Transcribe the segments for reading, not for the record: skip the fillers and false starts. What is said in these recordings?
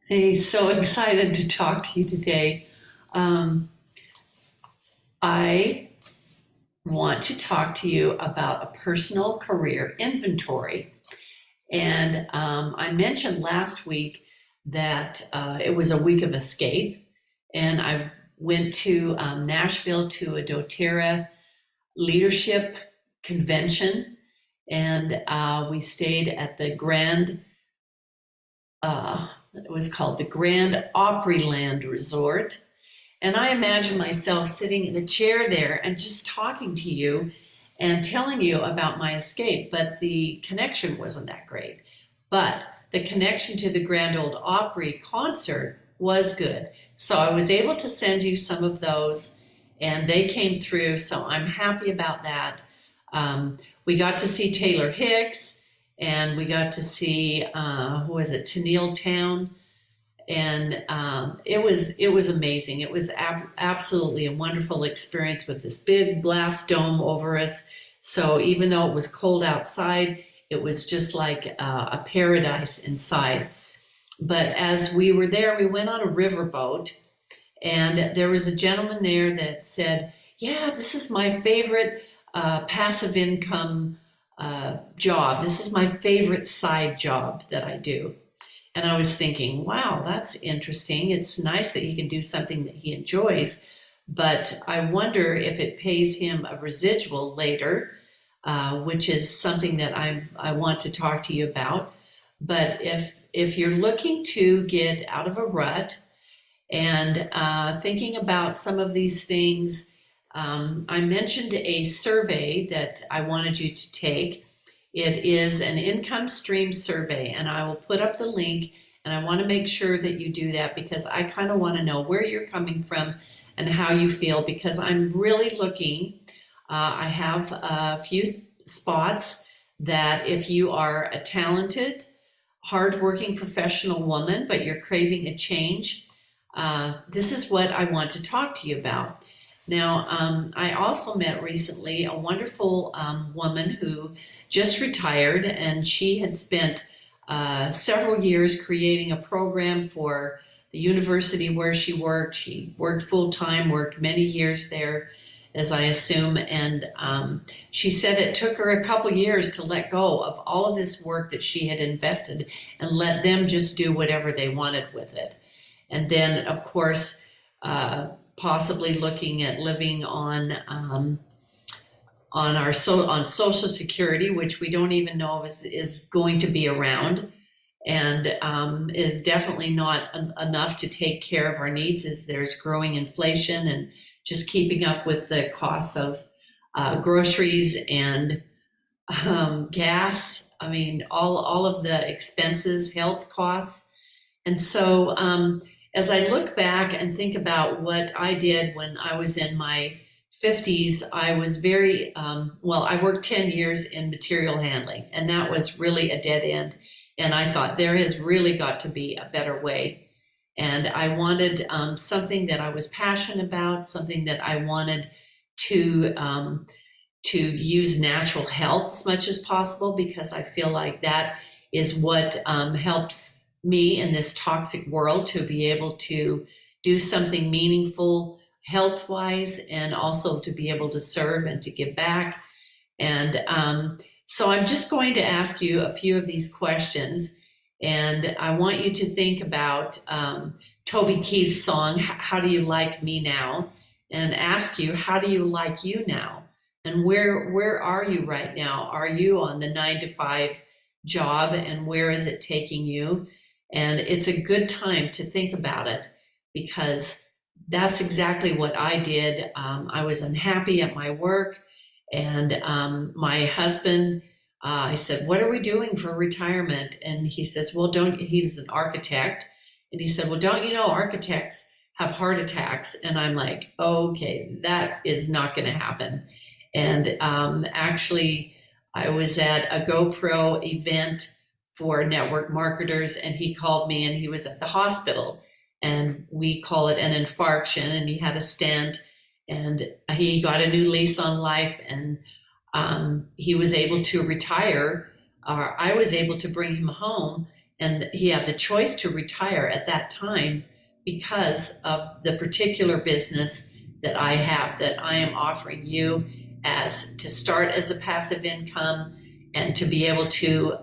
Hey, so excited to talk to you today. Um, I want to talk to you about a personal career inventory. And I mentioned last week that it was a week of escape, and I went to Nashville to a doTERRA leadership convention, and we stayed at the it was called the Grand Opryland Resort. And I imagine myself sitting in a chair there and just talking to you and telling you about my escape, but the connection wasn't that great. But the connection to the Grand Ole Opry concert was good. So I was able to send you some of those, and they came through, so I'm happy about that. We got to see Taylor Hicks, and we got to see, who was it, Tennille Town, and it was amazing. It was absolutely a wonderful experience with this big glass dome over us. So even though it was cold outside, it was just like a paradise inside. But as we were there, we went on a riverboat, and there was a gentleman there that said, "Yeah, this is my favorite passive income job. This is my favorite side job that I do." And I was thinking, wow, that's interesting. It's nice that he can do something that he enjoys, but I wonder if it pays him a residual later, which is something that I want to talk to you about. But if you're looking to get out of a rut and thinking about some of these things, I mentioned a survey that I wanted you to take. It is an income stream survey, and I will put up the link. And I want to make sure that you do that because I kind of want to know where you're coming from and how you feel, because I'm really looking. I have a few spots that if you are a talented, hardworking professional woman, but you're craving a change, this is what I want to talk to you about. Now, I also met recently a wonderful woman who just retired, and she had spent several years creating a program for the university where she worked. She worked full time, worked many years there, as I assume, and she said it took her a couple years to let go of all of this work that she had invested and let them just do whatever they wanted with it. And then, of course, possibly looking at living on Social Security, which we don't even know if is going to be around, and is definitely not enough to take care of our needs as there's growing inflation and just keeping up with the costs of groceries and gas. I mean, all of the expenses, health costs. And so as I look back and think about what I did when I was in my 50s, I was very, well, I worked 10 years in material handling, and that was really a dead end. And I thought there has really got to be a better way. And I wanted something that I was passionate about, something that I wanted to use natural health as much as possible, because I feel like that is what helps me in this toxic world to be able to do something meaningful health wise, and also to be able to serve and to give back. And so I'm just going to ask you a few of these questions. And I want you to think about Toby Keith's song, "How Do You Like Me Now?" and ask you, how do you like you now? And where are you right now? Are you on the 9 to 5 job, and where is it taking you? And it's a good time to think about it, because that's exactly what I did. I was unhappy at my work, and my husband, I said, "What are we doing for retirement?" And he says, "Well, don't," he was an architect, and he said, "Well, don't you know architects have heart attacks?" And I'm like, okay, that is not going to happen. And actually, I was at a GoPro event for network marketers, and he called me, and he was at the hospital, and we call it an infarction, and he had a stent, and he got a new lease on life, and he was able to retire I was able to bring him home, and he had the choice to retire at that time because of the particular business that I have, that I am offering you as to start as a passive income and to be able to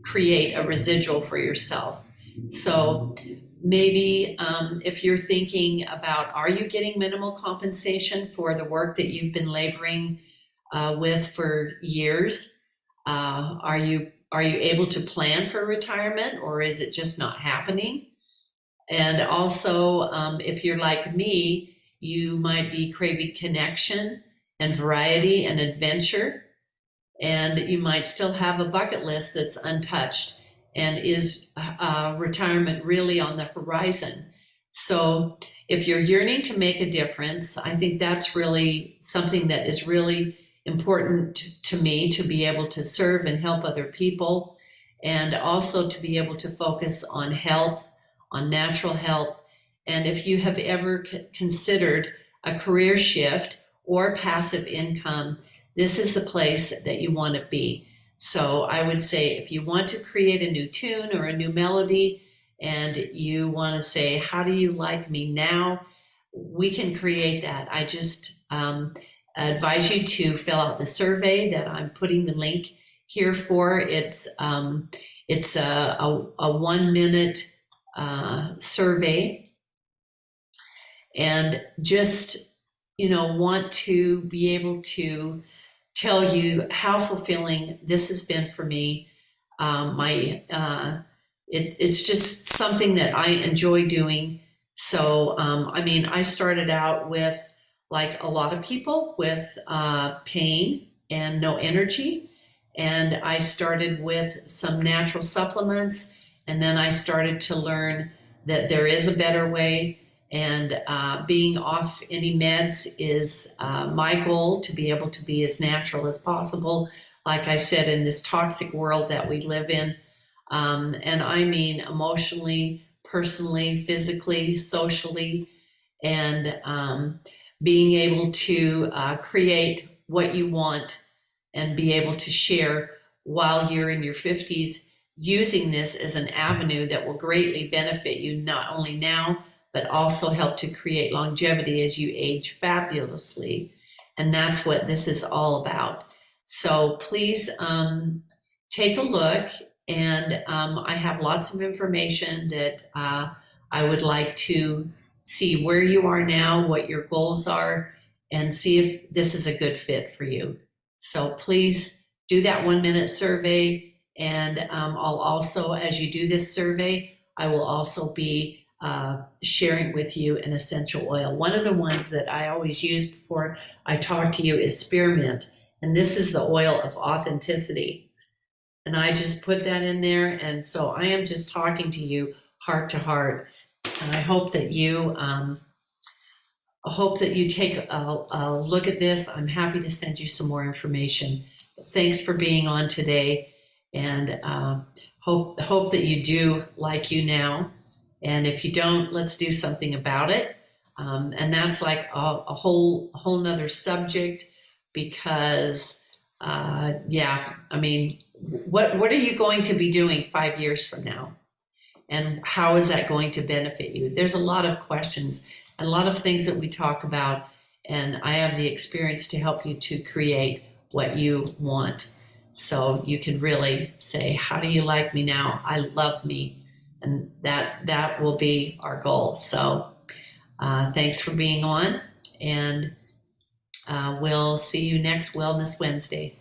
create a residual for yourself. So maybe if you're thinking about, are you getting minimal compensation for the work that you've been laboring with for years? Are you able to plan for retirement, or is it just not happening? And also, if you're like me, you might be craving connection and variety and adventure, and you might still have a bucket list that's untouched. And is retirement really on the horizon? So if you're yearning to make a difference, I think that's really something that is really important to me, to be able to serve and help other people, and also to be able to focus on health, on natural health. And if you have ever considered a career shift or passive income, this is the place that you want to be. So I would say, if you want to create a new tune or a new melody, and you want to say, how do you like me now? We can create that. I just advise you to fill out the survey that I'm putting the link here for. It's a 1-minute survey, and just want to be able to tell you how fulfilling this has been for me. It's just something that I enjoy doing. So I started out with, like a lot of people, with pain and no energy, and I started with some natural supplements, and then I started to learn that there is a better way. And being off any meds is my goal, to be able to be as natural as possible, like I said, in this toxic world that we live in. And I mean emotionally, personally, physically, socially, and being able to create what you want and be able to share while you're in your 50s, using this as an avenue that will greatly benefit you, not only now, but also help to create longevity as you age fabulously. And that's what this is all about. So please take a look. And I have lots of information that I would like to see where you are now, what your goals are, and see if this is a good fit for you. So please do that 1-minute survey. And I'll also, as you do this survey, I will also be sharing with you an essential oil. One of the ones that I always use before I talk to you is spearmint. And this is the oil of authenticity. And I just put that in there. And so I am just talking to you heart to heart. And I hope that you take a look at this. I'm happy to send you some more information. Thanks for being on today, and hope that you do like you now. And if you don't, let's do something about it. And that's like a whole nother subject, because what are you going to be doing 5 years from now? And how is that going to benefit you? There's a lot of questions, a lot of things that we talk about, and I have the experience to help you to create what you want. So you can really say, how do you like me now? I love me. And that will be our goal. So thanks for being on, and we'll see you next Wellness Wednesday.